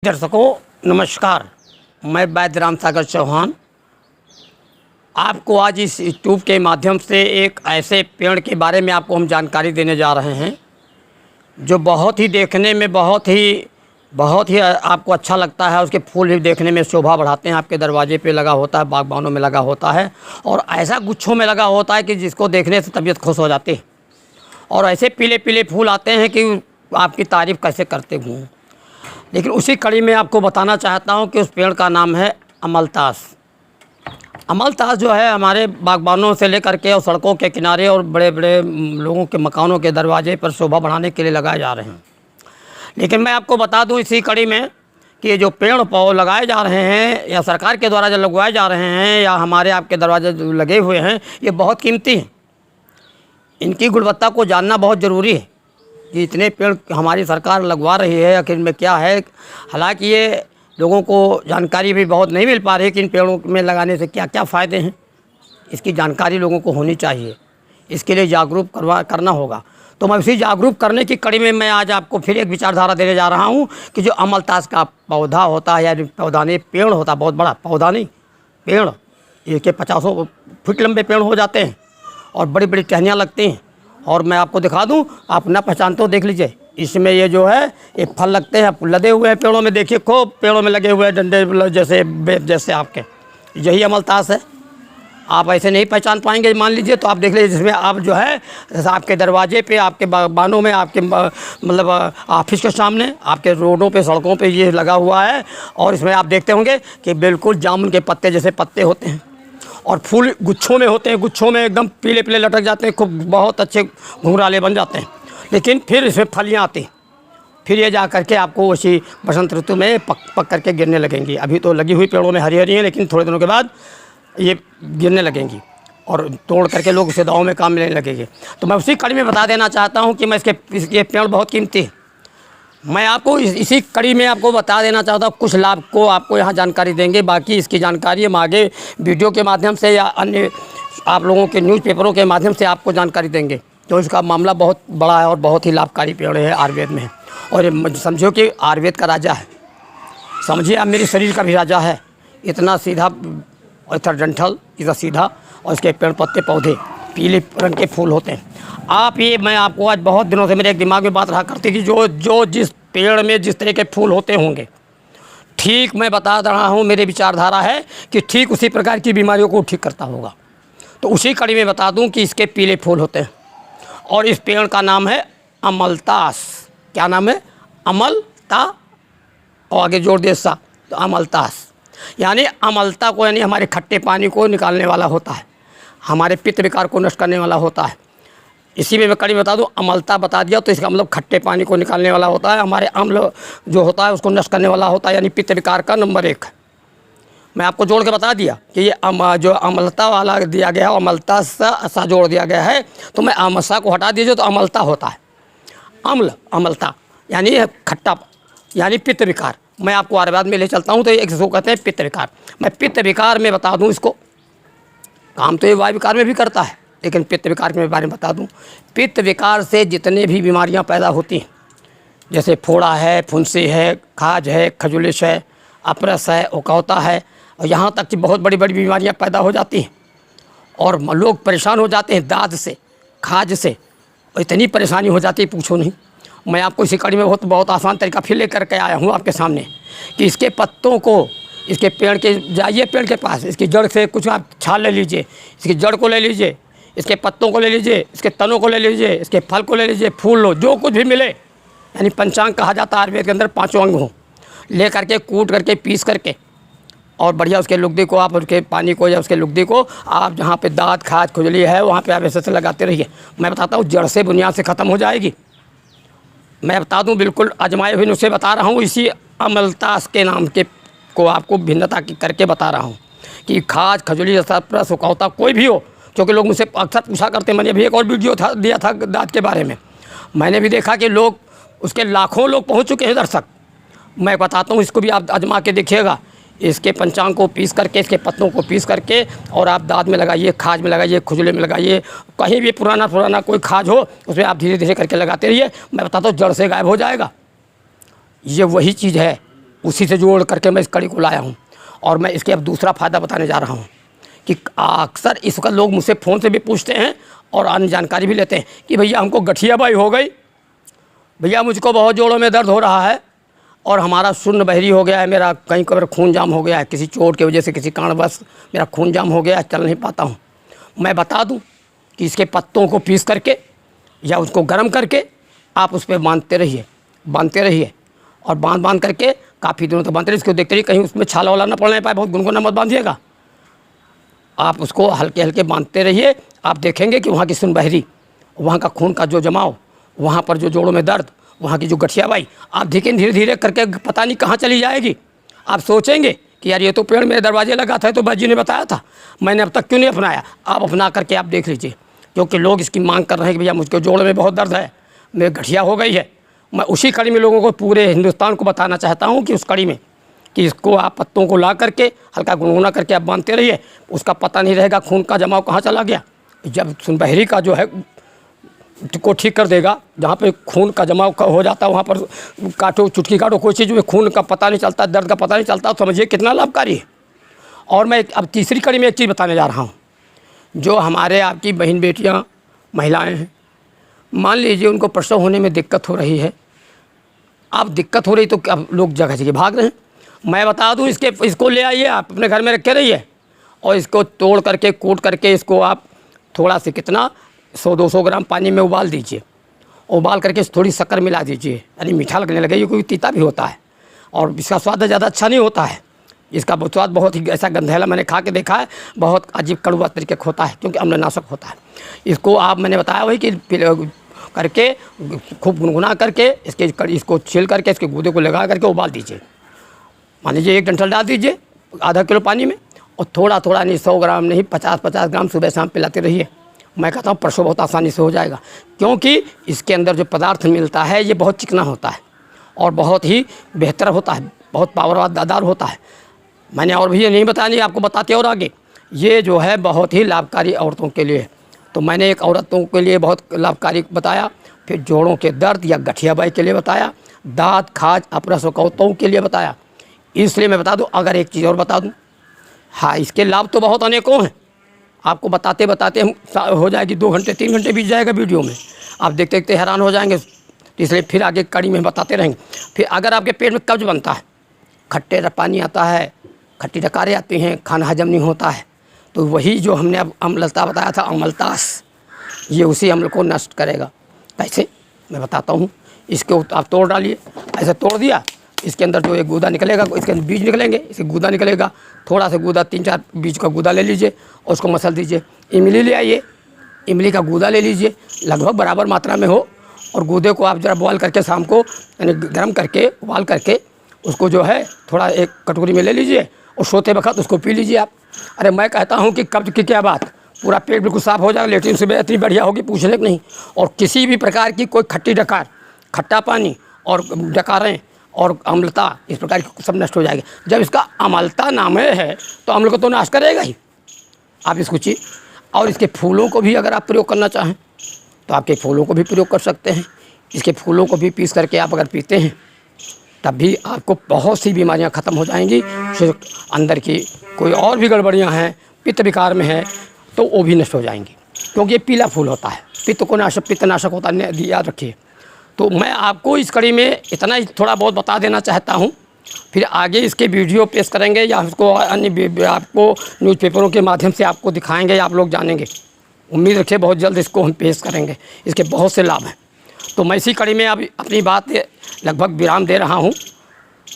दर्शकों नमस्कार, मैं वैद्य राम सागर चौहान आपको आज इस यूट्यूब के माध्यम से एक ऐसे पेड़ के बारे में आपको हम जानकारी देने जा रहे हैं जो बहुत ही देखने में बहुत ही आपको अच्छा लगता है। उसके फूल भी देखने में शोभा बढ़ाते हैं। आपके दरवाजे पे लगा होता है, बागबानों में लगा होता है और ऐसा गुच्छों में लगा होता है कि जिसको देखने से तबीयत खुश हो जाती है और ऐसे पीले पीले फूल आते हैं कि आपकी तारीफ़ कैसे करते हूँ। लेकिन उसी कड़ी में आपको बताना चाहता हूँ कि उस पेड़ का नाम है अमलतास। अमलतास जो है हमारे बागबानों से लेकर के और सड़कों के किनारे और बड़े बड़े लोगों के मकानों के दरवाजे पर शोभा बढ़ाने के लिए लगाए जा रहे हैं। लेकिन मैं आपको बता दूं इसी कड़ी में कि ये जो पेड़ पौधे लगाए जा रहे हैं या सरकार के द्वारा जो लगवाए जा रहे हैं या हमारे आपके दरवाजे जो लगे हुए हैं, ये बहुत कीमती हैं। इनकी गुणवत्ता को जानना बहुत ज़रूरी है कि इतने पेड़ हमारी सरकार लगवा रही है आखिर इनमें क्या है। हालांकि ये लोगों को जानकारी भी बहुत नहीं मिल पा रही कि इन पेड़ों में लगाने से क्या क्या फ़ायदे हैं। इसकी जानकारी लोगों को होनी चाहिए, इसके लिए जागरूक करना होगा। तो मैं उसी जागरूक करने की कड़ी में मैं आज आपको फिर एक विचारधारा देने जा रहा हूँ कि जो अमलतास का पौधा होता है या पौधा नहीं पेड़ होता, बहुत बड़ा पौधा नहीं पेड़, इसके 50 फुट लंबे पेड़ हो जाते हैं और बड़ी बड़ी टहनियाँ लगती हैं। और मैं आपको दिखा दूं, आप ना पहचान तो देख लीजिए, इसमें ये जो है ये फल लगते हैं, लदे हुए हैं पेड़ों में। देखिए खूब पेड़ों में लगे हुए हैं डंडे जैसे बेत जैसे आपके, यही अमलतास है। आप ऐसे नहीं पहचान पाएंगे मान लीजिए, तो आप देख लीजिए जिसमें आप जो है आपके दरवाजे पे, आपके बागबानों में, आपके मतलब ऑफिस के सामने, आपके रोडों पे, सड़कों पे ये लगा हुआ है। और इसमें आप देखते होंगे कि बिल्कुल जामुन के पत्ते जैसे पत्ते होते हैं और फूल गुच्छों में होते हैं, गुच्छों में एकदम पीले पीले लटक जाते हैं, खूब बहुत अच्छे घुंघराले बन जाते हैं। लेकिन फिर इसमें फलियाँ आती हैं, फिर ये जा करके आपको उसी बसंत ऋतु में पक करके गिरने लगेंगी। अभी तो लगी हुई पेड़ों में हरी हरी हैं, लेकिन थोड़े दिनों के बाद ये गिरने लगेंगी और तोड़ करके लोग उसे दवाओं में काम लेने लगेंगे। तो मैं उसी कड़ी में बता देना चाहता हूँ कि मैं इसके पेड़ बहुत कीमती है। मैं आपको इसी कड़ी में आपको बता देना चाहता हूँ, कुछ लाभ को आपको यहाँ जानकारी देंगे। बाकी इसकी जानकारी हम आगे वीडियो के माध्यम से या अन्य आप लोगों के न्यूज़पेपरों के माध्यम से आपको जानकारी देंगे। तो इसका मामला बहुत बड़ा है और बहुत ही लाभकारी पेड़ है, आयुर्वेद में है। और ये समझो कि आयुर्वेद का राजा है, समझिए आप मेरे शरीर का भी राजा है। इतना सीधा, इतना डंठल, इतना सीधा, और इसके पेड़ पत्ते पौधे पीले रंग के फूल होते हैं। आप ये मैं आपको आज बहुत दिनों से मेरे एक दिमाग में बात रहा करती कि जो जिस पेड़ में जिस तरह के फूल होते होंगे, ठीक मैं बता रहा हूँ, मेरे विचारधारा है कि ठीक उसी प्रकार की बीमारियों को ठीक करता होगा। तो उसी कड़ी में बता दूँ कि इसके पीले फूल होते हैं और इस पेड़ का नाम है अमलतास। क्या नाम है? अमलता, और आगे जोड़ दे सा, तो अमलतास। यानी अमलता को, यानी हमारे खट्टे पानी को निकालने वाला होता है, हमारे पित्त विकार को नष्ट करने वाला होता है। इसी में मैं कड़ी बता दूं, अमलता बता दिया तो इसका मतलब खट्टे पानी को निकालने वाला होता है, हमारे अम्ल जो होता है उसको नष्ट करने वाला होता है, यानी पित्त विकार का नंबर 1 है। मैं आपको जोड़ के बता दिया कि ये जो अमलता वाला दिया गया है, अमलता सा जोड़ दिया गया है, तो मैं अमसा को हटा दीजिए तो अमलता होता है। अम्ल, अमलता यानी खट्टा, यानी पित्त विकार। मैं आपको आयुर्वेद में ले चलता हूँ तो एक इसको कहते हैं पित्त विकार। मैं पित्त विकार में बता दूँ, इसको काम तो ये वायु विकार में भी करता है, लेकिन पित्त विकार के बारे में बता दूं। पित्त विकार से जितने भी बीमारियां पैदा होती हैं, जैसे फोड़ा है, फुंसी है, खाज है, खजुलिश है, अपरस है, उकौता है, और यहाँ तक कि बहुत बड़ी बड़ी बीमारियां पैदा हो जाती हैं और लोग परेशान हो जाते हैं दाद से, खाज से, और इतनी परेशानी हो जाती है पूछो नहीं। मैं आपको इसी कड़ी में बहुत आसान तरीका फिर लेकर के आया हूँ आपके सामने कि इसके पत्तों को, इसके पेड़ के, जाइए पेड़ के पास, इसकी जड़ से कुछ आप छाल ले लीजिए, इसकी जड़ को ले लीजिए, इसके पत्तों को ले लीजिए, इसके तनों को ले लीजिए, इसके फल को ले लीजिए, फूल लो, जो कुछ भी मिले, यानी पंचांग कहा जाता है आयुर्वेद के अंदर, 5 अंग हों, ले करके कूट करके पीस करके और बढ़िया उसके लुगदी को आप, उसके पानी को या उसके लुगदी को आप जहाँ पे दाँत खाज खुजली है वहाँ पे आप ऐसे से लगाते रहिए। मैं बताता हूँ जड़ से बुनियाद से ख़त्म हो जाएगी। मैं बता दूँ, बिल्कुल आजमाए हुए नुस्खे बता रहा हूँ, इसी अमलतास के नाम के को आपको भिन्नता करके बता रहा हूँ कि खाज खजुली जैसा सुकौता कोई भी हो, क्योंकि लोग मुझसे अक्सर पूछा करते हैं। मैंने भी एक और वीडियो दिया था दाँत के बारे में, मैंने भी देखा कि लोग उसके लाखों लोग पहुँच चुके हैं दर्शक। मैं बताता हूँ, इसको भी आप आजमा के देखिएगा। इसके पंचांग को पीस करके, इसके पत्तों को पीस करके और आप दाँत में लगाइए, खाज में लगाइए, खुजले में लगाइए, कहीं भी पुराना कोई खाज हो उसमें आप धीरे धीरे करके लगाते रहिए। मैं बताता हूँ जड़ से गायब हो जाएगा। ये वही चीज़ है उसी से जोड़ करके मैं इस कड़ी को लाया हूँ। और मैं इसके अब दूसरा फ़ायदा बताने जा रहा हूँ कि अक्सर इस वक्त लोग मुझसे फ़ोन से भी पूछते हैं और अन्य जानकारी भी लेते हैं कि भैया हमको गठियाबाई हो गई, भैया मुझको बहुत जोड़ों में दर्द हो रहा है और हमारा शून्य बहरी हो गया है, मेरा कहीं कभी खून जाम हो गया है, किसी चोट की वजह से किसी कारणवश मेरा खून जाम हो गया है, चल नहीं पाता हूँ। मैं बता दूँ कि इसके पत्तों को पीस करके या उसको गर्म करके आप उस पर बांधते रहिए और बांध करके काफ़ी दिनों तक बांधते रहिए। इसको देखते रहिए कहीं उसमें छाला वाला ना पड़ने पाए, बहुत गुनगुना मत बांधिएगा। आप उसको हल्के हल्के बांधते रहिए, आप देखेंगे कि वहाँ की सुन बहरी, वहाँ का खून का जो जमाव, वहाँ पर जो जोड़ों में दर्द, वहाँ की जो गठियाबाई, आप देखें धीरे धीरे करके पता नहीं कहाँ चली जाएगी। आप सोचेंगे कि यार ये तो पेड़ मेरे दरवाजे लगा था, तो बाजी ने बताया था, मैंने अब तक क्यों नहीं अपनाया। आप अपना करके आप देख लीजिए, क्योंकि लोग इसकी मांग कर रहे हैं कि भैया मुझको जोड़ में बहुत दर्द है, मेरी गठिया हो गई है। मैं उसी कड़ी में लोगों को, पूरे हिंदुस्तान को बताना चाहता हूँ कि उस कड़ी में कि इसको आप पत्तों को ला करके हल्का गुनगुना करके आप बांधते रहिए, उसका पता नहीं रहेगा खून का जमाव कहाँ चला गया। जब सुनबहरी का जो है को ठीक कर देगा, जहाँ पे खून का जमाव हो जाता है वहाँ पर काटो, चुटकी काटो, कोई चीज़ में खून का पता नहीं चलता, दर्द का पता नहीं चलता, तो समझिए कितना लाभकारी है। और मैं अब तीसरी कड़ी में एक चीज़ बताने जा रहा हूँ। जो हमारे आपकी बहन बेटियाँ महिलाएँ हैं, मान लीजिए उनको प्रसव होने में दिक्कत हो रही है, अब दिक्कत हो रही तो अब लोग जगह जगह भाग रहे हैं। मैं बता दूं, इसको ले आइए, आप अपने घर में रखे रहिए और इसको तोड़ करके कूट करके इसको आप थोड़ा से कितना 100-200 ग्राम पानी में उबाल दीजिए। उबाल करके थोड़ी शक्कर मिला दीजिए, यानी मीठा लगने लगे, ये कोई तीता भी होता है और इसका स्वाद ज़्यादा अच्छा नहीं होता है। इसका स्वाद बहुत ही ऐसा गंधेला मैंने खा के देखा है, बहुत अजीब कड़वा तरीके का होता है, क्योंकि अम्लनाशक होता है। इसको आप, मैंने बताया वही कि करके खूब गुनगुना करके इसको छील करके इसके गूदे को लगा करके उबाल दीजिए। मान लीजिए 1 डंठल डाल दीजिए आधा किलो पानी में और थोड़ा थोड़ा नहीं, 100 ग्राम नहीं, 50-50 ग्राम सुबह शाम पिलाते रहिए। मैं कहता हूँ प्रसव बहुत आसानी से हो जाएगा, क्योंकि इसके अंदर जो पदार्थ मिलता है ये बहुत चिकना होता है और बहुत ही बेहतर होता है, बहुत पावरदार होता है। मैंने और भी ये नहीं बताया, नहीं आपको बताते और आगे, ये जो है बहुत ही लाभकारी औरतों के लिए। तो मैंने एक औरतों के लिए बहुत लाभकारी बताया, फिर जोड़ों के दर्द या गठियाबाई के लिए बताया, दाँत खाज अपरस वकौतों के लिए बताया। इसलिए मैं बता दूं, अगर एक चीज़ और बता दूं, हाँ इसके लाभ तो बहुत अनेकों हैं, आपको बताते बताते हम हो जाएगी 2 घंटे 3 घंटे बीत जाएगा वीडियो में, आप देखते देखते हैरान हो जाएंगे। इसलिए फिर आगे कड़ी में बताते रहेंगे। फिर अगर आपके पेट में कब्ज बनता है, खट्टे पानी आता है, खट्टी डकारें आती हैं, खाना हजम नहीं होता है, तो वही जो हमने अब अम्लता बताया था, अम्लतास, ये उसी अम्ल को नष्ट करेगा। कैसे मैं बताता हूँ। इसको आप तोड़ डालिए, ऐसे तोड़ दिया, इसके अंदर जो एक गूदा निकलेगा, इसके अंदर बीज निकलेंगे, इसके गूदा निकलेगा, थोड़ा सा गूदा 3-4 बीज का गूदा ले लीजिए और उसको मसल दीजिए। इमली ले आइए, इमली का गूदा ले लीजिए, लगभग बराबर मात्रा में हो, और गूदे को आप ज़रा बॉयल करके शाम को, यानी गर्म करके उबाल करके उसको जो है थोड़ा एक कटोरी में ले लीजिए और सोते वक्त उसको पी लीजिए आप। अरे मैं कहता हूँ कि कब्ज की क्या बात, पूरा पेट बिल्कुल साफ़ हो जाएगा, लेटरिन से इतनी बढ़िया होगी पूछने की नहीं। और किसी भी प्रकार की कोई खट्टी डकार, खट्टा पानी और डकारें और अम्लता, इस प्रकार की सब नष्ट हो जाएगी। जब इसका अम्लता नाम है तो अम्ल को तो नाश करेगा ही। आप इसको चाहिए, और इसके फूलों को भी अगर आप प्रयोग करना चाहें तो आपके फूलों को भी प्रयोग कर सकते हैं। इसके फूलों को भी पीस करके आप अगर पीते हैं तब भी आपको बहुत सी बीमारियां ख़त्म हो जाएंगी। सिर्फ अंदर की कोई और भी गड़बड़ियां हैं, पित्त विकार में है, तो वो भी नष्ट हो जाएंगी, क्योंकि ये पीला फूल होता है, पित्त को नाशक, पित्तनाशक होता है, याद रखिए। तो मैं आपको इस कड़ी में इतना ही थोड़ा बहुत बता देना चाहता हूँ। फिर आगे इसके वीडियो पेश करेंगे या उसको अन्य आपको न्यूज़पेपरों के माध्यम से आपको दिखाएंगे, आप लोग जानेंगे। उम्मीद रखिए बहुत जल्द इसको हम पेश करेंगे, इसके बहुत से लाभ हैं। तो मैं इसी कड़ी में अब अपनी बात लगभग विराम दे रहा हूँ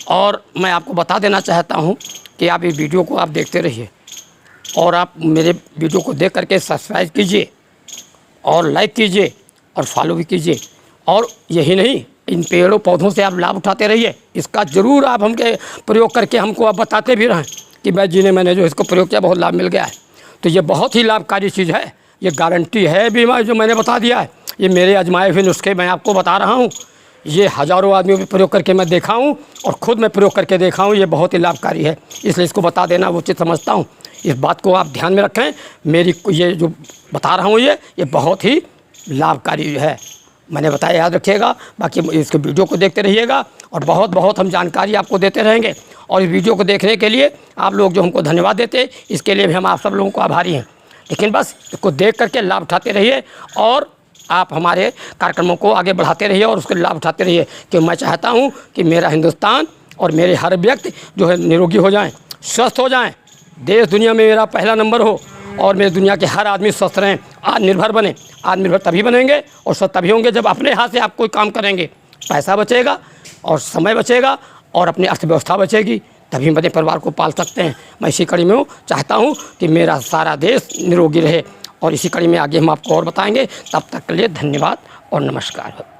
और मैं आपको बता देना चाहता हूँ कि आप इस वीडियो को आप देखते रहिए और आप मेरे वीडियो को देख करके सब्सक्राइब कीजिए और लाइक कीजिए और फॉलो भी कीजिए। और यही नहीं, इन पेड़ों पौधों से आप लाभ उठाते रहिए। इसका ज़रूर आप हमके प्रयोग करके हमको आप बताते भी रहें कि मैंने जो इसको प्रयोग किया बहुत लाभ मिल गया है। तो ये बहुत ही लाभकारी चीज़ है, ये गारंटी है बीमारी जो मैंने बता दिया है। ये मेरे आजमाए हुए नुस्खे मैं आपको बता रहा हूँ, ये हज़ारों आदमियों पे प्रयोग करके मैं देखा हूँ और ख़ुद मैं प्रयोग करके देखा हूँ, ये बहुत ही लाभकारी है। इसलिए इसको बता देना उचित समझता हूँ। इस बात को आप ध्यान में रखें। मेरी ये जो बता रहा हूँ ये बहुत ही लाभकारी है। मैंने बताया, याद रखिएगा। बाकी इसके वीडियो को देखते रहिएगा और बहुत बहुत हम जानकारी आपको देते रहेंगे। और इस वीडियो को देखने के लिए आप लोग जो हमको धन्यवाद देते, इसके लिए भी हम आप सब लोगों को आभारी हैं। लेकिन बस इसको देख करके लाभ उठाते रहिए और आप हमारे कार्यक्रमों को आगे बढ़ाते रहिए और उसके लाभ उठाते रहिए। कि मैं चाहता हूँ कि मेरा हिंदुस्तान और मेरे हर व्यक्ति जो है निरोगी हो जाएं, स्वस्थ हो जाएं, देश दुनिया में मेरा पहला नंबर हो और मेरे दुनिया के हर आदमी स्वस्थ रहें, आत्मनिर्भर बने। आत्मनिर्भर तभी बनेंगे और स्वस्थ तभी होंगे जब अपने हाथ से आप कोई काम करेंगे। पैसा बचेगा और समय बचेगा और अपनी अर्थव्यवस्था बचेगी, तभी हम अपने परिवार को पाल सकते हैं। मैं इसी कड़ी में चाहता हूँ कि मेरा सारा देश निरोगी रहे और इसी कड़ी में आगे हम आपको और बताएंगे। तब तक के लिए धन्यवाद और नमस्कार।